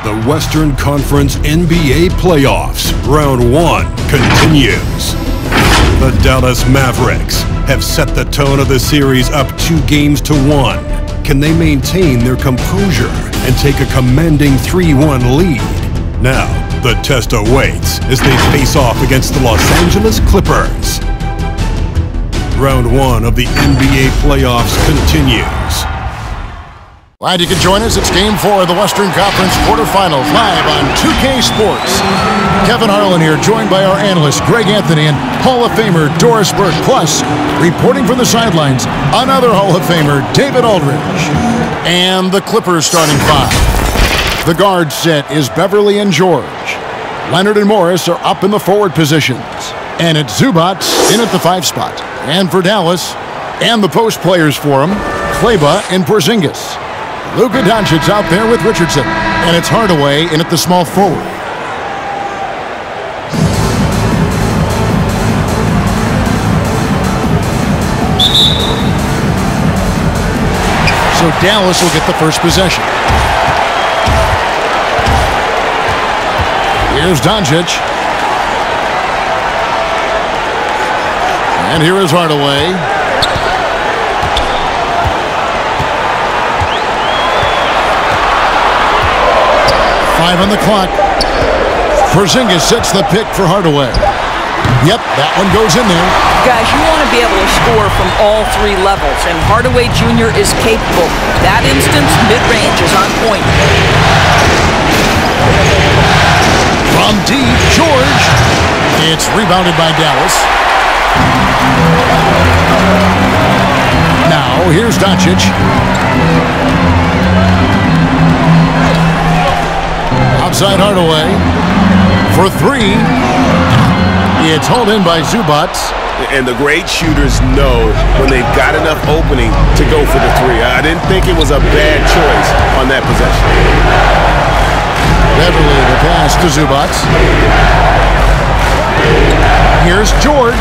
The Western Conference NBA Playoffs, Round 1 continues. The Dallas Mavericks have set the tone of the series up 2-1. Can they maintain their composure and take a commanding 3-1 lead? Now, the test awaits as they face off against the Los Angeles Clippers. Round 1 of the NBA Playoffs continues. Glad you could join us. It's Game 4 of the Western Conference quarterfinals live on 2K Sports. Kevin Harlan here, joined by our analysts Greg Anthony and Hall of Famer Doris Burke. Plus, reporting from the sidelines, another Hall of Famer, David Aldridge. And the Clippers starting five. The guard set is Beverly and George. Leonard and Morris are up in the forward positions. And it's Zubac in at the 5 spot. And for Dallas, and the post players for him, Kleber and Porzingis. Luka Doncic's out there with Richardson, and it's Hardaway in at the small forward. So Dallas will get the first possession. Here's Doncic. And here is Hardaway. Five on the clock. Porzingis sets the pick for Hardaway. Yep, that one goes in there. Guys, you want to be able to score from all 3 levels, and Hardaway Jr. is capable. That instance, mid-range is on point. From deep, George. It's rebounded by Dallas. Now, here's Doncic. Outside Hardaway for 3. It's hauled in by Zubac. And the great shooters know when they've got enough opening to go for the 3. I didn't think it was a bad choice on that possession. Beverly, the pass to Zubac. Here's George.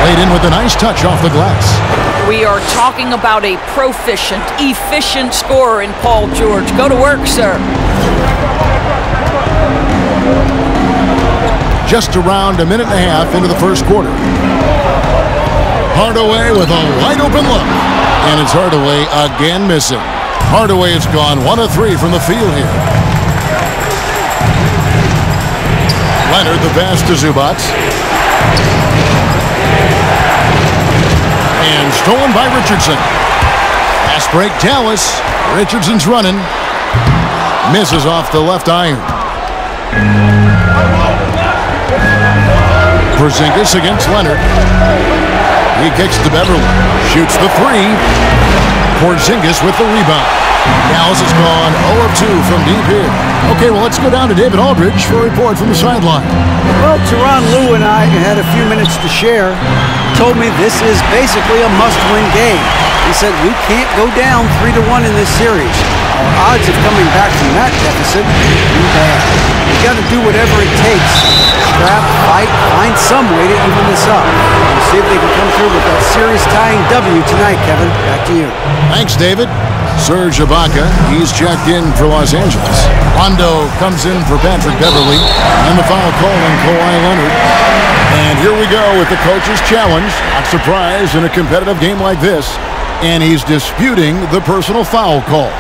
Laid in with a nice touch off the glass. We are talking about a proficient, efficient scorer in Paul George. Go to work, sir. Just around a minute and a half into the first quarter. Hardaway with a wide open look. And it's Hardaway again missing. Hardaway has gone 1 of 3 from the field here. Leonard, the pass to Zubac. And stolen by Richardson. Fast break, Dallas. Richardson's running. Misses off the left iron. Porzingis against Leonard. He kicks to Beverly. Shoots the 3. Porzingis with the rebound. Dallas has gone 0 of 2 from deep here. Okay, well, let's go down to David Aldridge for a report from the sideline. Well, Tyronn Lue and I had a few minutes to share. Told me this is basically a must-win game. He said we can't go down 3-1 in this series. Our odds of coming back from that deficit are bad. We got to do whatever it takes. Scrap, fight, find some way to even this up. We'll see if they can come through with that series-tying W tonight, Kevin. Back to you. Thanks, David. Serge Ibaka, he's checked in for Los Angeles. Rondo comes in for Patrick Beverly, and the foul call on Kawhi Leonard. And here we go with the coach's challenge. Not surprised in a competitive game like this. And he's disputing the personal foul call.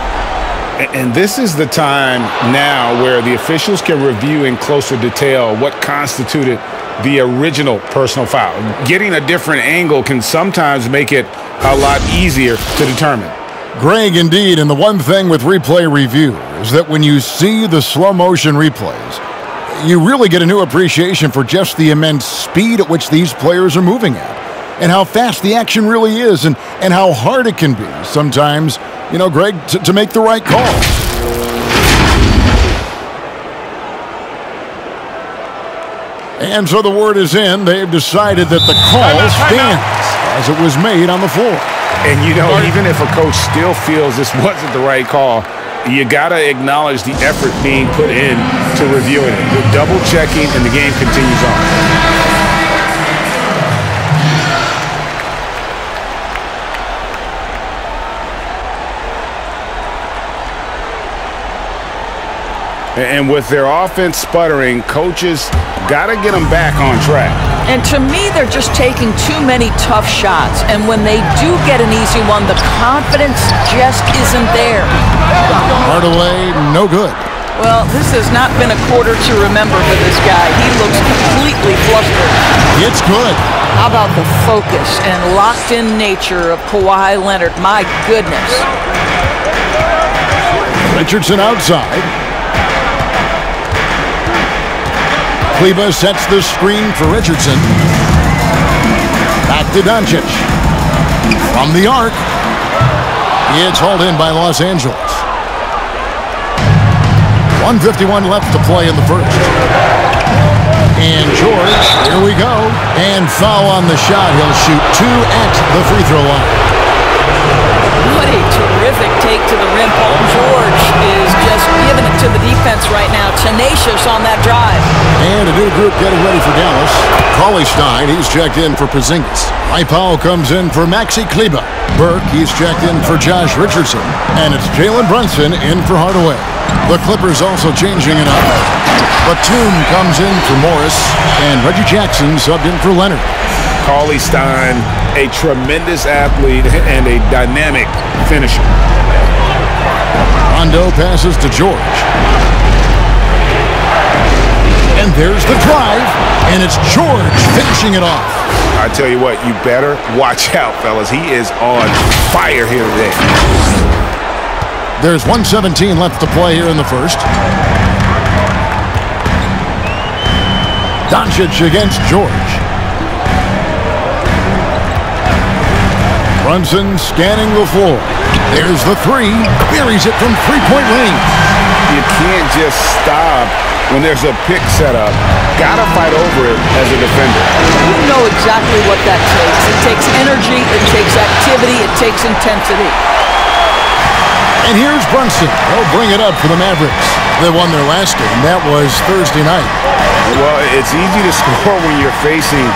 And this is the time now where the officials can review in closer detail what constituted the original personal foul. Getting a different angle can sometimes make it a lot easier to determine. Greg, indeed, and the one thing with replay review is that when you see the slow motion replays, you really get a new appreciation for just the immense speed at which these players are moving at, and how fast the action really is, and how hard it can be sometimes, you know, Greg, to make the right call. And so the word is in. They've decided that the call stands as it was made on the floor. And, you know, even if a coach still feels this wasn't the right call, you got to acknowledge the effort being put in to reviewing it. They're double checking, and the game continues on. And with their offense sputtering, coaches got to get them back on track. And to me, they're just taking too many tough shots. And when they do get an easy one, the confidence just isn't there. Hardaway, no good. Well, this has not been a quarter to remember for this guy. He looks completely flustered. It's good. How about the focus and locked-in nature of Kawhi Leonard? My goodness. Richardson outside. Kleba sets the screen for Richardson. Back to Doncic. From the arc. It's hauled in by Los Angeles. 1:51 left to play in the first. And George, here we go. And foul on the shot. He'll shoot 2 at the free throw line. What a terrific take to the rim. Paul George is just giving it to the defense right now. Tenacious on that drive. And a new group getting ready for Dallas. Cauley-Stein, he's checked in for Porzingis. Mike Powell comes in for Maxi Kleba. Burke, he's checked in for Josh Richardson. And it's Jalen Brunson in for Hardaway. The Clippers also changing it up. Batum comes in for Morris. And Reggie Jackson subbed in for Leonard. Cauley-Stein, a tremendous athlete and a dynamic finisher. Rondo passes to George. And there's the drive. And it's George finishing it off. I tell you what, you better watch out, fellas. He is on fire here today. There's 1:17 left to play here in the first. Doncic against George. Brunson scanning the floor. There's the three. Buries it from three-point range. You can't just stop when there's a pick set up. Gotta fight over it as a defender. You know exactly what that takes. It takes energy, it takes activity, it takes intensity. And here's Brunson. They'll bring it up for the Mavericks. They won their last game. That was Thursday night. Well, it's easy to score when you're facing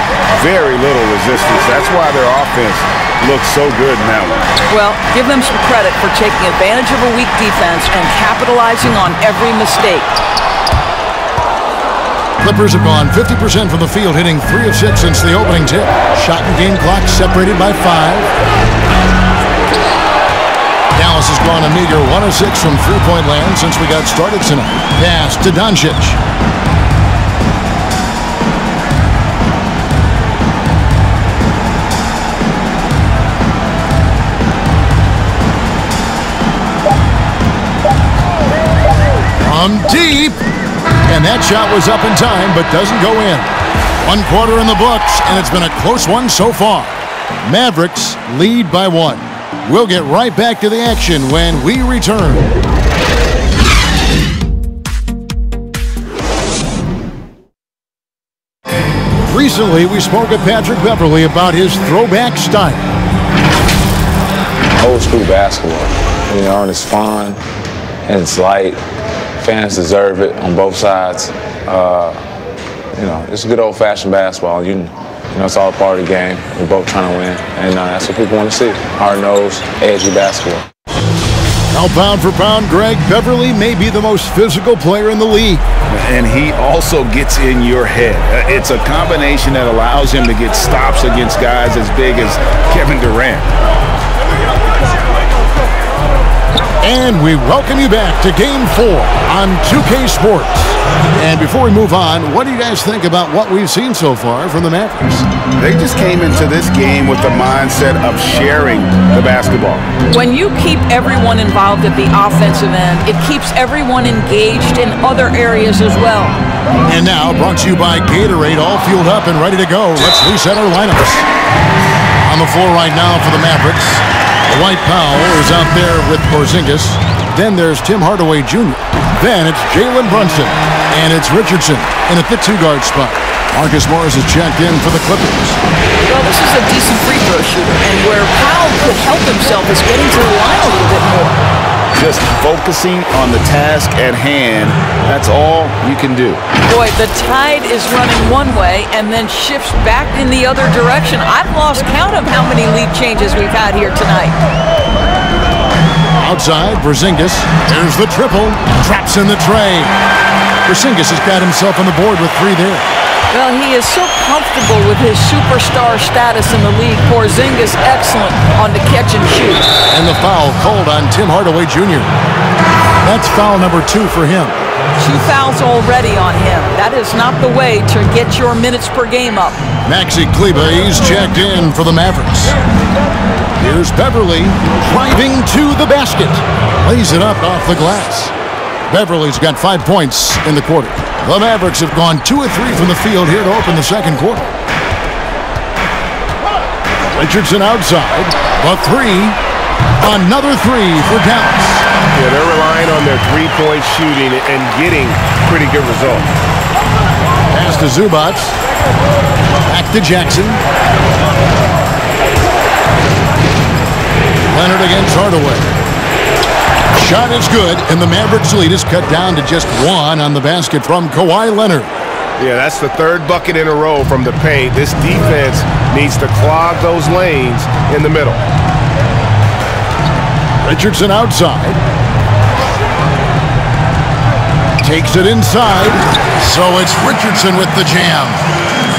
very little resistance. That's why their offense looks so good in that one. Well, give them some credit for taking advantage of a weak defense and capitalizing on every mistake. Clippers have gone 50% from the field, hitting 3 of 6 since the opening tip. Shot and game clock separated by 5. Dallas has gone a meager 1 of 6 from three-point land since we got started tonight. Pass to Doncic. From deep. And that shot was up in time, but doesn't go in. 1 quarter in the books, and it's been a close one so far. Mavericks lead by 1. We'll get right back to the action when we return. Recently, we spoke with Patrick Beverley about his throwback style. Old school basketball, you know, and it's fun, and it's light. Fans deserve it on both sides. You know, it's good old-fashioned basketball. You know, it's all part of the game. We're both trying to win, and that's what people want to see. Hard-nosed, edgy basketball. Now, pound for pound, Greg, Beverley may be the most physical player in the league. And he also gets in your head. It's a combination that allows him to get stops against guys as big as Kevin Durant. And we welcome you back to Game 4 on 2K Sports. And before we move on, what do you guys think about what we've seen so far from the Mavericks? They just came into this game with the mindset of sharing the basketball. When you keep everyone involved at the offensive end, it keeps everyone engaged in other areas as well. And now, brought to you by Gatorade, all fueled up and ready to go. Let's reset our lineups. On the floor right now for the Mavericks, Dwight Powell is out there with Porzingis. Then there's Tim Hardaway Jr. Then it's Jalen Brunson. And it's Richardson in at the 2-guard spot. Marcus Morris is checked in for the Clippers. Well, this is a decent free throw shooter. And where Powell could help himself is getting to the line a little bit more. Just focusing on the task at hand, that's all you can do. Boy, the tide is running one way and then shifts back in the other direction. I've lost count of how many lead changes we've had here tonight. Outside, Porzingis. There's the triple. Traps in the tray. Porzingis has got himself on the board with 3 there. Well, he is so comfortable with his superstar status in the league. Porzingis excellent on the catch and shoot. And the foul called on Tim Hardaway Jr. That's foul number 2 for him. 2 fouls already on him. That is not the way to get your minutes per game up. Maxi Kleber, he's checked in for the Mavericks. Here's Beverly driving to the basket. Lays it up off the glass. Beverly's got 5 points in the quarter. The Mavericks have gone 2 of 3 from the field here to open the second quarter. Richardson outside. The 3. Another 3 for Dallas. Yeah, they're relying on their three-point shooting and getting pretty good results. Pass to Zubac. Back to Jackson. Leonard against Hardaway. Shot is good, and the Mavericks' lead is cut down to just 1 on the basket from Kawhi Leonard. Yeah, that's the 3rd bucket in a row from the paint. This defense needs to clog those lanes in the middle. Richardson outside. Takes it inside. So it's Richardson with the jam.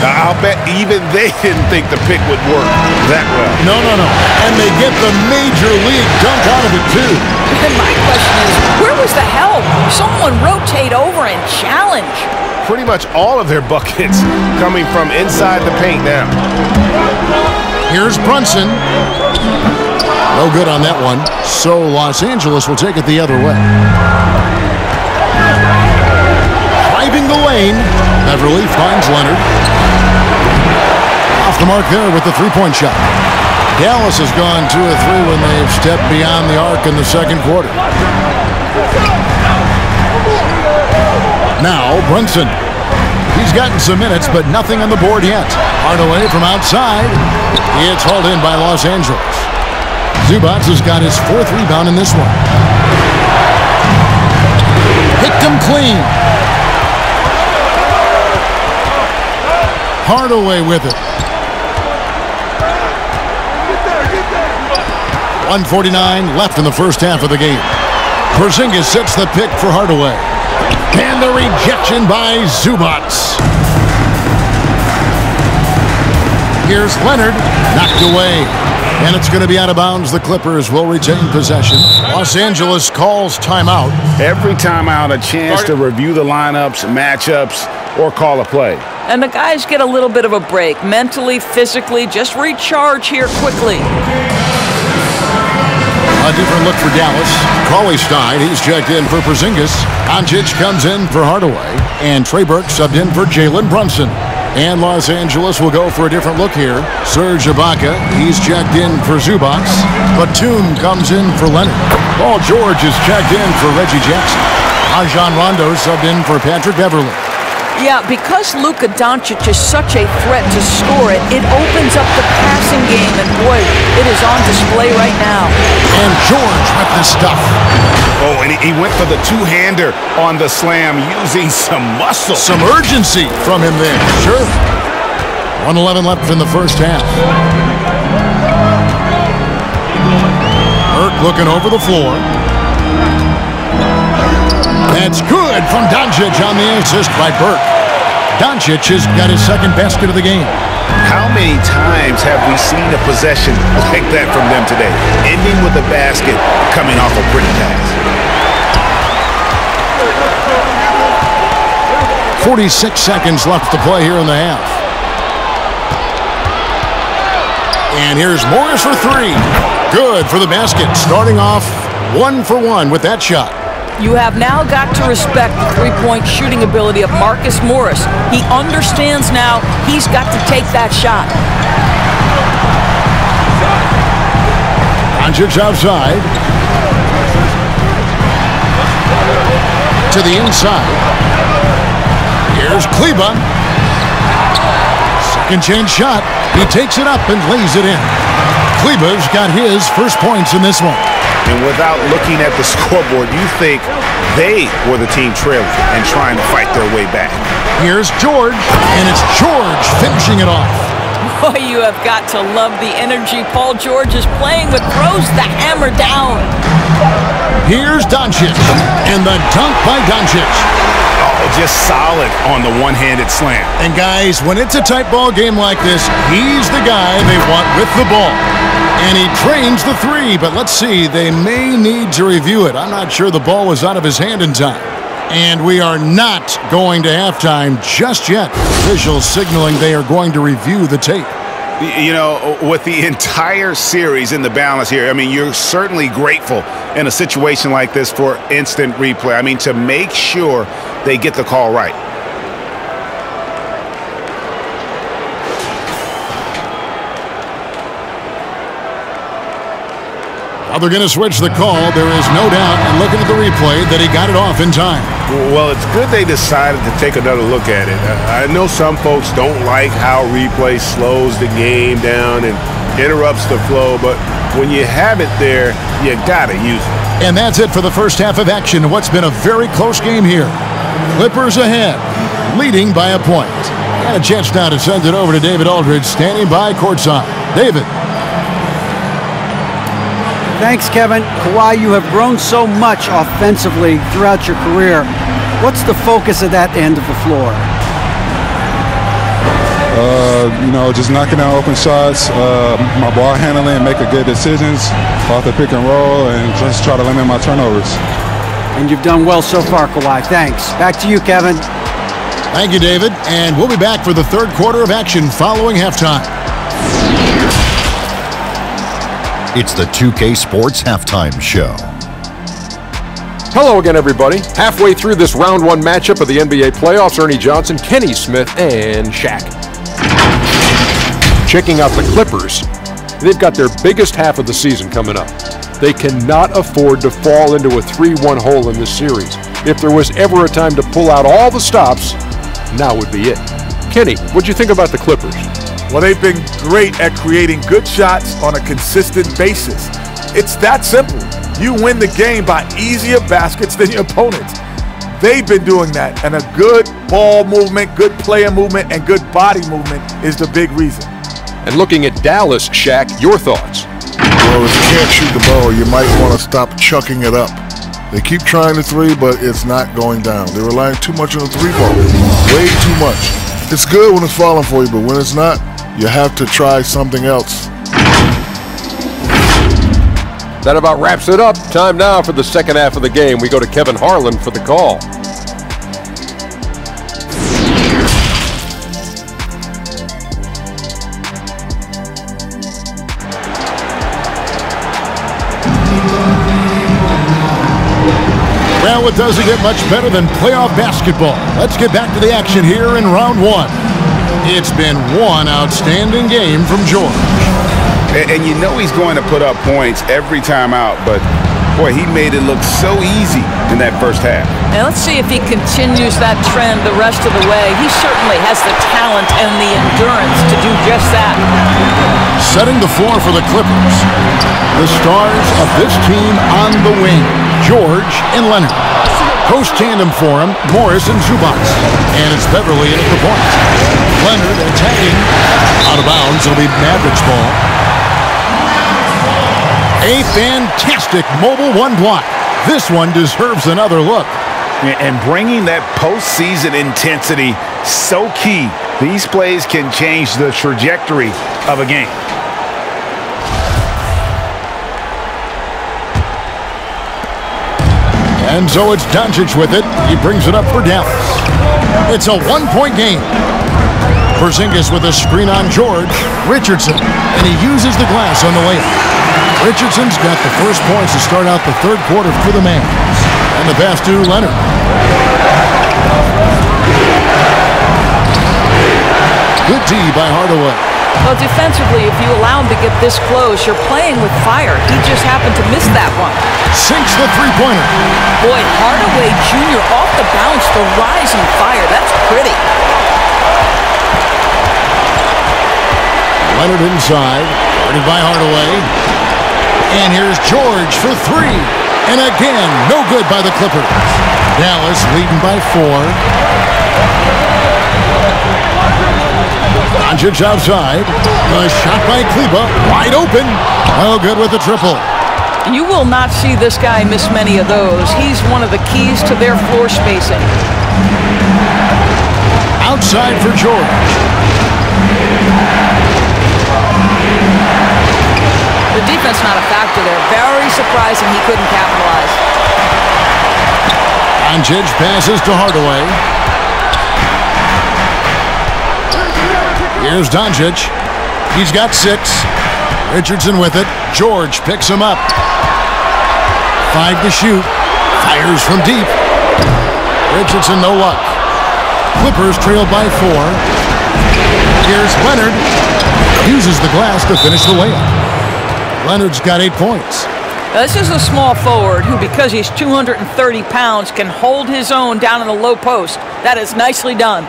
I'll bet even they didn't think the pick would work that well. No. And they get the major league dunk out of it, too. And my question is, where was the help? Someone rotate over and challenge. Pretty much all of their buckets coming from inside the paint now. Here's Brunson. No good on that one. So Los Angeles will take it the other way. Driving the lane. Beverly finds Leonard. Off the mark there with the 3-point shot. Dallas has gone 2 of 3 when they've stepped beyond the arc in the second quarter. Now Brunson. He's gotten some minutes, but nothing on the board yet. Hardaway from outside. It's hauled in by Los Angeles. Zubac has got his 4th rebound in this one. Picked him clean. Hardaway with it. 1:49 left in the first half of the game. Porzingis sets the pick for Hardaway. And the rejection by Zubac. Here's Leonard. Knocked away. And it's going to be out of bounds. The Clippers will retain possession. Los Angeles calls timeout. Every timeout, a chance to review the lineups, matchups, or call a play. And the guys get a little bit of a break. Mentally, physically, just recharge here quickly. A different look for Dallas. Cauley-Stein, he's checked in for Porzingis. Doncic comes in for Hardaway. And Trey Burke subbed in for Jalen Brunson. And Los Angeles will go for a different look here. Serge Ibaka, he's checked in for Zubac. Batum comes in for Leonard. Paul George is checked in for Reggie Jackson. Rajon Rondo subbed in for Patrick Beverly. Yeah, because Luka Doncic is such a threat to score it, it opens up the passing game, and boy, it is on display right now. And George with the stuff. Oh, and he went for the two-hander on the slam using some muscle. Some urgency from him there. Sure. 1:11 left in the first half. Burke looking over the floor. That's good from Doncic on the assist by Burke. Doncic has got his 2nd basket of the game. How many times have we seen a possession like that from them today? Ending with a basket, coming off a pretty pass. 46 seconds left to play here in the half. And here's Morris for 3. Good for the basket. Starting off 1 for 1 with that shot. You have now got to respect the three-point shooting ability of Marcus Morris. He understands now he's got to take that shot. Doncic outside. To the inside. Here's Kleber. Second chance shot. He takes it up and lays it in. Kleber's got his first points in this one. And without looking at the scoreboard, you think they were the team trailing and trying to fight their way back. Here's George, and it's George finishing it off. Boy, you have got to love the energy Paul George is playing with. Throws the hammer down. Here's Doncic, and the dunk by Doncic. Oh, just solid on the one-handed slam. And guys, when it's a tight ball game like this, he's the guy they want with the ball. And he drains the three, but let's see, they may need to review it. I'm not sure the ball was out of his hand in time. And we are not going to halftime just yet. Officials signaling they are going to review the tape. You know, with the entire series in the balance here, I mean, you're certainly grateful in a situation like this for instant replay. I mean, to make sure they get the call right. Well, they're going to switch the call. There is no doubt, and looking at the replay, that he got it off in time. Well, it's good they decided to take another look at it. I know some folks don't like how replay slows the game down and interrupts the flow, but when you have it there, you got to use it. And that's it for the first half of action. What's been a very close game here. Clippers ahead, leading by a point. And a chance now to send it over to David Aldridge, standing by courtside. David. Thanks, Kevin. Kawhi, you have grown so much offensively throughout your career. What's the focus of that end of the floor? Just knocking down open shots, my ball handling, making good decisions off the pick and roll, and just try to limit my turnovers. And you've done well so far, Kawhi. Thanks. Back to you, Kevin. Thank you, David. And we'll be back for the third quarter of action following halftime. It's the 2K Sports Halftime Show. Hello again, everybody. Halfway through this round one matchup of the NBA playoffs, Ernie Johnson, Kenny Smith, and Shaq. Checking out the Clippers. They've got their biggest half of the season coming up. They cannot afford to fall into a 3-1 hole in this series. If there was ever a time to pull out all the stops, now would be it. Kenny, what'd you think about the Clippers? Well, they've been great at creating good shots on a consistent basis. It's that simple. You win the game by easier baskets than your opponents. They've been doing that, and a good ball movement, good player movement, and good body movement is the big reason. And looking at Dallas, Shaq, your thoughts? Well, if you can't shoot the ball, you might want to stop chucking it up. They keep trying the three, but it's not going down. They're relying too much on the three ball. Way too much. It's good when it's falling for you, but when it's not, you have to try something else. That about wraps it up. Time now for the second half of the game. We go to Kevin Harlan for the call. Well, it doesn't get much better than playoff basketball. Let's get back to the action here in round one. It's been one outstanding game from George. And you know he's going to put up points every time out, but boy, he made it look so easy in that first half. Now let's see if he continues that trend the rest of the way. He certainly has the talent and the endurance to do just that. Setting the floor for the Clippers. The stars of this team on the wing, George and Leonard. Post tandem for him, Morris and Zubac. And it's Beverly in at the point. Leonard attacking. Out of bounds, it'll be Mavericks ball. A fantastic mobile one block. This one deserves another look. And bringing that postseason intensity, so key. These plays can change the trajectory of a game. And so it's Doncic with it. He brings it up for Dallas. It's a one-point game. Porzingis with a screen on George. Richardson, and he uses the glass on the layup. Richardson's got the first points to start out the third quarter for the Mavs. And the pass to Leonard. Good D by Hardaway. Well, defensively, if you allow him to get this close, you're playing with fire. He just happened to miss that one. Sinks the three-pointer. Boy, Hardaway Jr. off the bounce, the rising fire. That's pretty. Leonard inside, guarded by Hardaway. And here's George for three. And again, no good by the Clippers. Dallas leading by 4. Doncic outside. The shot by Kleber. Wide open. Oh, good with the triple. You will not see this guy miss many of those. He's one of the keys to their floor spacing. Outside for George. The defense not a factor there. Very surprising he couldn't capitalize. Doncic passes to Hardaway. Here's Doncic. He's got 6. Richardson with it. George picks him up. 5 to shoot. Fires from deep. Richardson no luck. Clippers trailed by 4. Here's Leonard. Uses the glass to finish the layup. Leonard's got 8 points. Now, this is a small forward who, because he's 230 pounds, can hold his own down in the low post. That is nicely done.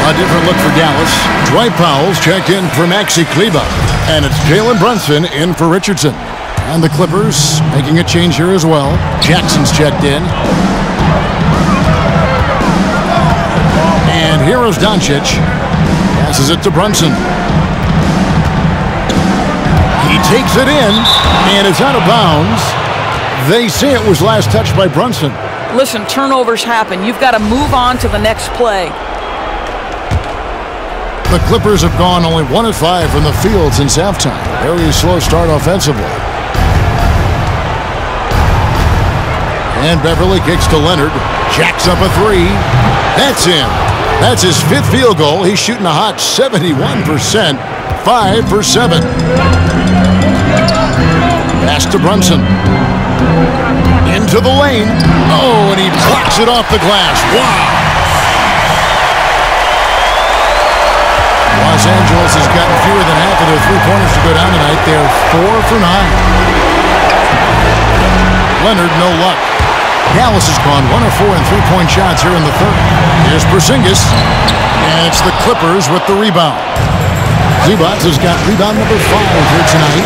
A different look for Dallas. Dwight Powell's checked in for Maxi Kleber. And it's Jalen Brunson in for Richardson. And the Clippers making a change here as well. Jackson's checked in. And here is Doncic. Passes it to Brunson. He takes it in, and it's out of bounds. They say it was last touched by Brunson. Listen, turnovers happen. You've got to move on to the next play. The Clippers have gone only 1 of 5 from the field since halftime. Very slow start offensively. And Beverly kicks to Leonard. Jacks up a 3. That's in. That's his 5th field goal. He's shooting a hot 71%. 5 for 7. Pass to Brunson. Into the lane. Oh, and he blocks it off the glass. Wow. Los Angeles has gotten fewer than half of their three-pointers to go down tonight. They're 4 for 9. Leonard, no luck. Dallas has gone 1 of 4 in three-point shots here in the third. Here's Porzingis. And it's the Clippers with the rebound. Zubac has got rebound number 5 here tonight.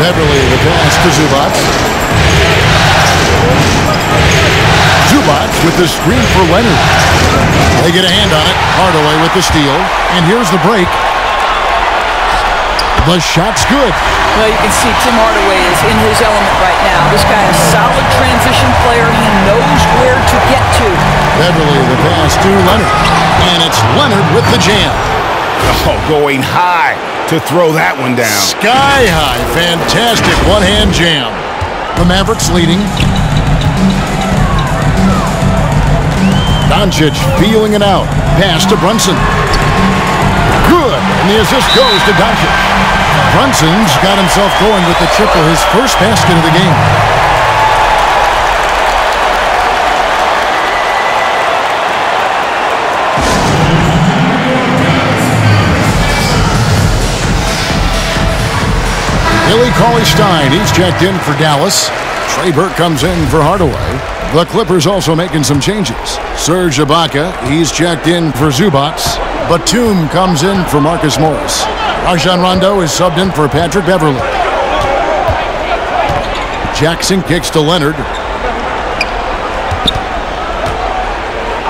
Beverly the pass to Zubac. Zubac with the screen for Leonard. They get a hand on it. Hardaway with the steal. And here's the break. The shot's good. Well, you can see Tim Hardaway is in his element right now. This guy is a solid transition player. He knows where to get to. Beverly the pass to Leonard. And it's Leonard with the jam. Oh, going high to throw that one down. Sky high. Fantastic one-hand jam. The Mavericks leading. Doncic feeling it out. Pass to Brunson. Good. And the assist goes to Doncic. Brunson's got himself going with the triple, his first basket of the game. Billy Cauley-Stein, he's checked in for Dallas. Trey Burke comes in for Hardaway. The Clippers also making some changes. Serge Ibaka, he's checked in for Zubac. Batum comes in for Marcus Morris. Rajon Rondo is subbed in for Patrick Beverly. Jackson kicks to Leonard.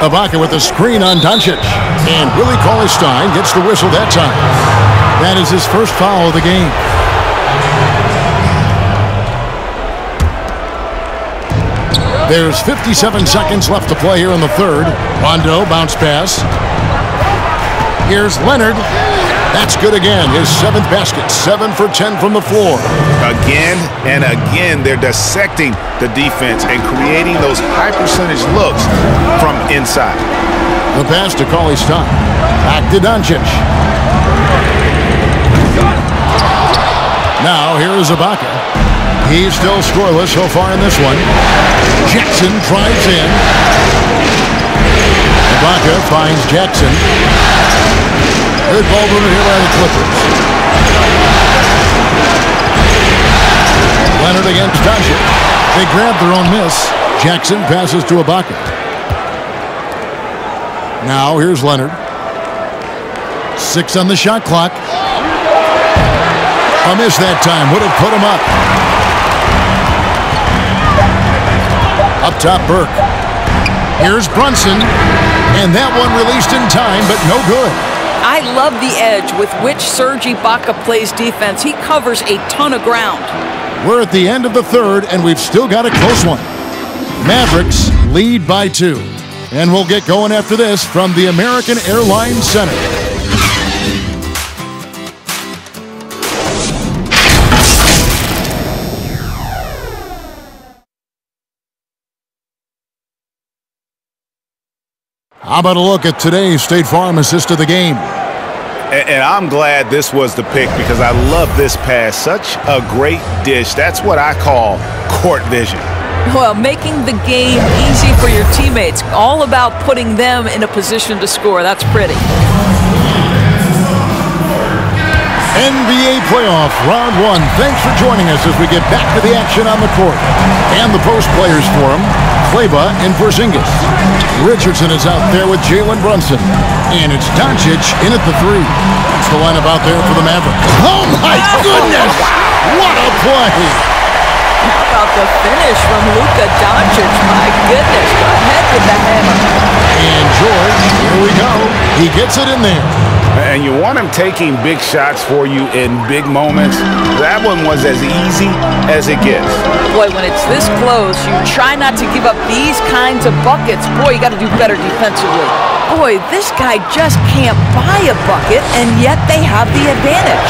Ibaka with a screen on Doncic. And Willie Cauley-Stein gets the whistle that time. That is his first foul of the game. There's 57 seconds left to play here in the third. Rondo, bounce pass. Here's Leonard. That's good again. His 7th basket. 7 for 10 from the floor. Again and again, they're dissecting the defense and creating those high percentage looks from inside. The pass to Cauley-Stein. Back to Doncic. Now here is Ibaka. He's still scoreless so far in this one. Jackson drives in. Ibaka finds Jackson. Good ball movement here by the Clippers. Leonard against Doncic. They grab their own miss. Jackson passes to Ibaka. Now here's Leonard. 6 on the shot clock. A miss that time would have put him up. Up top, Burke. Here's Brunson, and that one released in time, but no good. I love the edge with which Serge Ibaka plays defense. He covers a ton of ground. We're at the end of the third, and we've still got a close one. Mavericks lead by 2. And we'll get going after this from the American Airlines Center. How about a look at today's State Farm assist of the game? And I'm glad this was the pick because I love this pass. Such a great dish. That's what I call court vision. Well, making the game easy for your teammates. All about putting them in a position to score. That's pretty. NBA playoff round 1. Thanks for joining us as we get back to the action on the court. And the post players forum, Kleba and Porzingis. Richardson is out there with Jalen Brunson. And it's Doncic in at the 3. That's the lineup out there for the Mavericks. Oh my goodness! What a play! How about the finish from Luka Doncic? My goodness, go ahead with the hammer. And George, here we go. He gets it in there. And you want him taking big shots for you in big moments. That one was as easy as it gets. Boy, when it's this close, you try not to give up these kinds of buckets. Boy, you got to do better defensively. Boy, this guy just can't buy a bucket, and yet they have the advantage.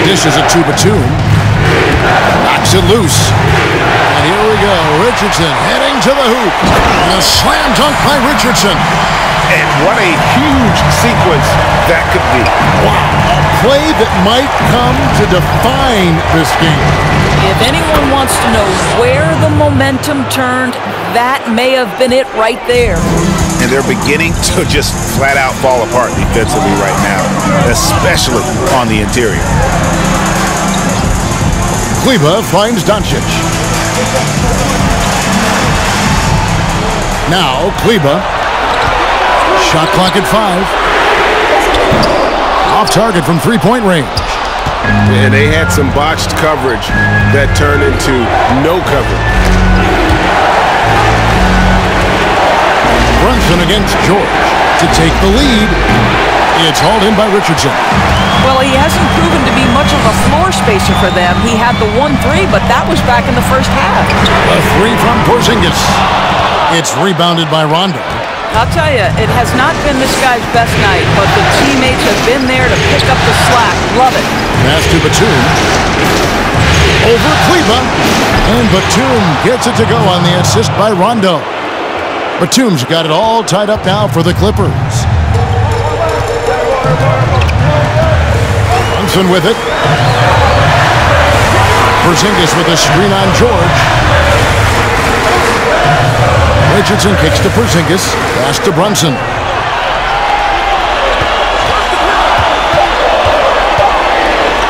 This is a 2 Batum. Knocks it loose. And here we go. Richardson heading to the hoop. And a slam dunk by Richardson. And what a huge sequence that could be. Wow. A play that might come to define this game. If anyone wants to know where the momentum turned, that may have been it right there. And they're beginning to just flat out fall apart defensively right now, especially on the interior. Kleba finds Doncic. Now Kleba. Shot clock at 5. Off target from three-point range. And they had some botched coverage that turned into no coverage. Brunson against George to take the lead. It's hauled in by Richardson. Well, he hasn't proven to be much of a floor spacer for them. He had the 1-3, but that was back in the first half. A 3 from Porzingis. It's rebounded by Rondo. I'll tell you, it has not been this guy's best night, but the teammates have been there to pick up the slack. Love it. Pass to Batum. Over Kleba. And Batum gets it to go on the assist by Rondo. Batum's got it all tied up now for the Clippers. Brunson with it. Porzingis with a screen on George. Richardson kicks to Porzingis. Pass to Brunson.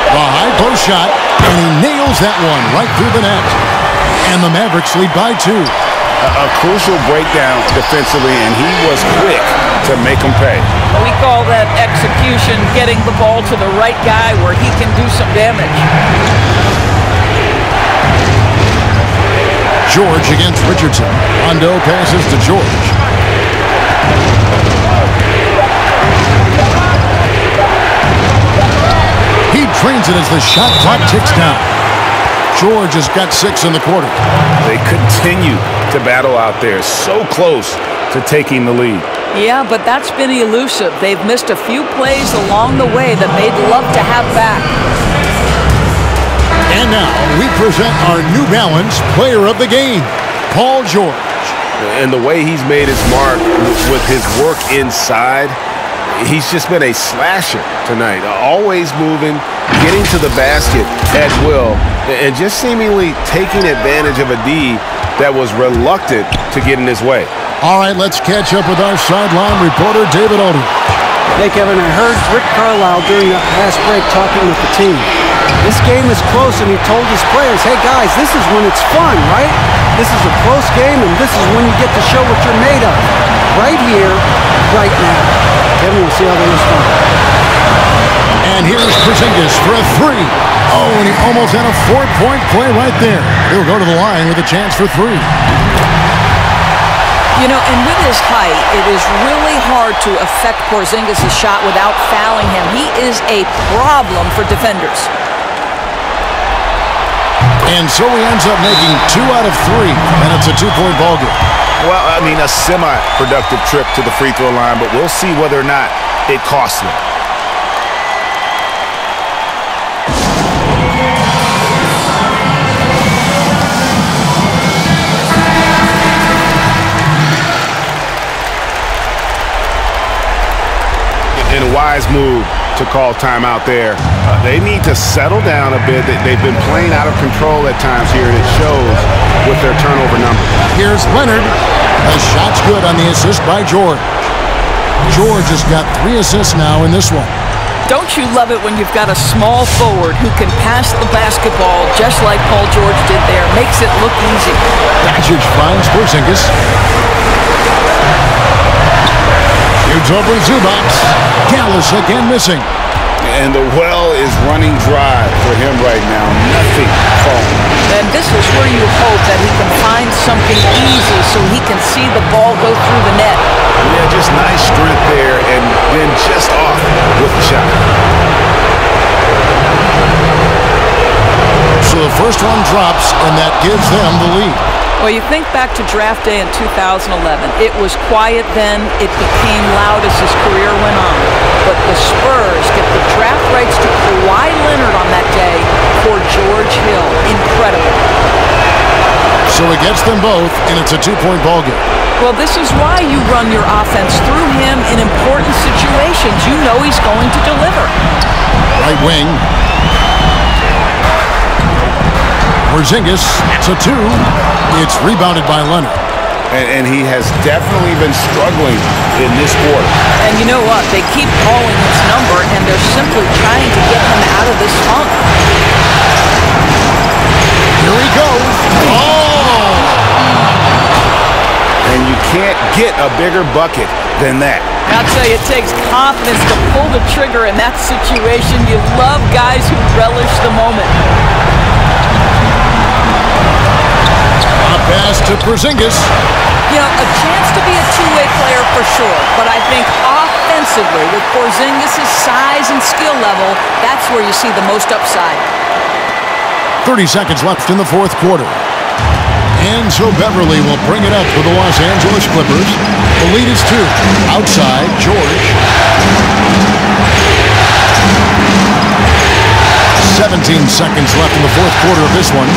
A high post shot, and he nails that one right through the net. And the Mavericks lead by 2. A crucial breakdown defensively, and he was quick to make them pay. We call that execution, getting the ball to the right guy where he can do some damage. George against Richardson. Rondo passes to George. He drains it as the shot clock ticks down. George has got 6 in the quarter. They continue to battle out there, so close to taking the lead. Yeah, but that's been elusive. They've missed a few plays along the way that they'd love to have back. And now we present our New Balance player of the game, Paul George. And the way he's made his mark with his work inside, he's just been a slasher tonight. Always moving, getting to the basket at will, and just seemingly taking advantage of a D that was reluctant to get in his way. All right, let's catch up with our sideline reporter, David Aldridge. Hey, Kevin, I heard Rick Carlisle during that last break talking with the team. This game is close, and he told his players, hey, guys, this is when it's fun, right? This is a close game, and this is when you get to show what you're made of. Right here, right now. Kevin, we'll see how they respond. And here's Porzingis for a 3. Oh, and he almost had a 4-point play right there. He'll go to the line with a chance for 3. You know, and with his height, it is really hard to affect Porzingis' shot without fouling him. He is a problem for defenders. And so he ends up making 2 out of 3, and it's a 2-point ball game. Well, I mean, a semi-productive trip to the free throw line, but we'll see whether or not it costs them. In a wise move to call timeout there. They need to settle down a bit. They've been playing out of control at times here, and it shows with their turnover number. Here's Leonard. The shot's good on the assist by George. George has got 3 assists now in this one. Don't you love it when you've got a small forward who can pass the basketball just like Paul George did there? Makes it look easy. Doncic finds Porzingis. Shoots over Zubac. Gallus again missing. And the well is running dry for him right now. Nothing falling. And this is where you hope that he can find something easy so he can see the ball go through the net. Yeah, just nice strength there, and then just off with the shot. So the first one drops, and that gives them the lead. Well, you think back to draft day in 2011. It was quiet then. It became loud as his career went on. But the Spurs get the draft rights to Kawhi Leonard on that day for George Hill. Incredible. So it gets them both, and it's a 2-point ball game. Well, this is why you run your offense through him in important situations. You know he's going to deliver. Right wing. Porzingis, it's a 2. It's rebounded by Leonard. And he has definitely been struggling in this quarter. And you know what? They keep calling his number, and they're simply trying to get him out of this funk. Here he goes. Oh! And you can't get a bigger bucket than that. I'll tell you, it takes confidence to pull the trigger in that situation. You love guys who relish the moment. Pass to Porzingis. You know, a chance to be a two-way player for sure, but I think offensively, with Porzingis' size and skill level, that's where you see the most upside. 30 seconds left in the fourth quarter. And so Beverly will bring it up for the Los Angeles Clippers. The lead is 2. Outside, George. 17 seconds left in the fourth quarter of this one.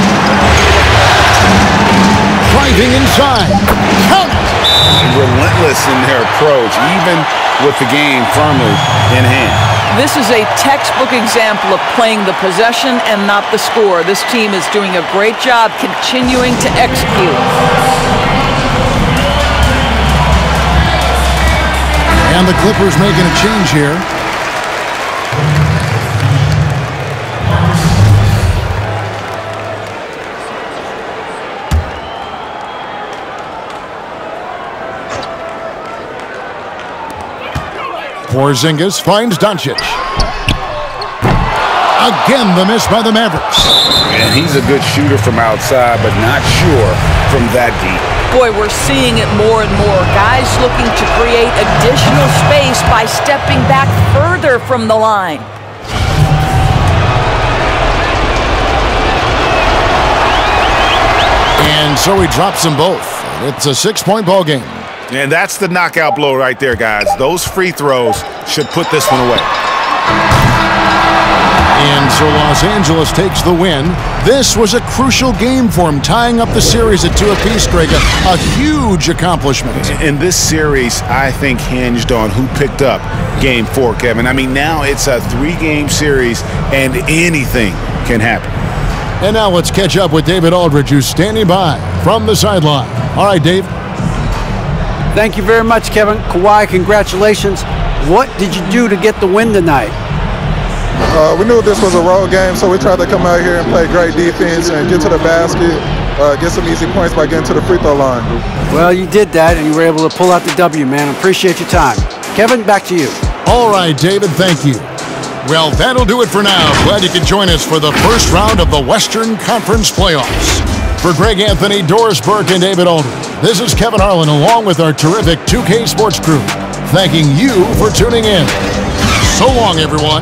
Driving inside. Count it! Relentless in their approach, even with the game firmly in hand. This is a textbook example of playing the possession and not the score. This team is doing a great job continuing to execute. And the Clippers making a change here. Porzingis finds Doncic. Again, the miss by the Mavericks. And he's a good shooter from outside, but not sure from that deep. Boy, we're seeing it more and more. Guys looking to create additional space by stepping back further from the line. And so he drops them both. It's a 6-point ball game. And that's the knockout blow right there, guys. Those free throws should put this one away. And so Los Angeles takes the win. This was a crucial game for him, tying up the series at 2 apiece, Greg. A huge accomplishment. In this series, I think hinged on who picked up Game 4, Kevin. I mean, now it's a 3-game series, and anything can happen. And now let's catch up with David Aldridge, who's standing by from the sideline. All right, Dave. Thank you very much, Kevin. Kawhi, congratulations. What did you do to get the win tonight? We knew this was a road game, so we tried to come out here and play great defense and get to the basket, get some easy points by getting to the free throw line. Well, you did that, and you were able to pull out the W, man. Appreciate your time. Kevin, back to you. All right, David, thank you. Well, that'll do it for now. Glad you could join us for the first round of the Western Conference Playoffs. For Greg Anthony, Doris Burke, and David Aldridge, This is Kevin Harlan along with our terrific 2K Sports crew, thanking you for tuning in. So long, everyone.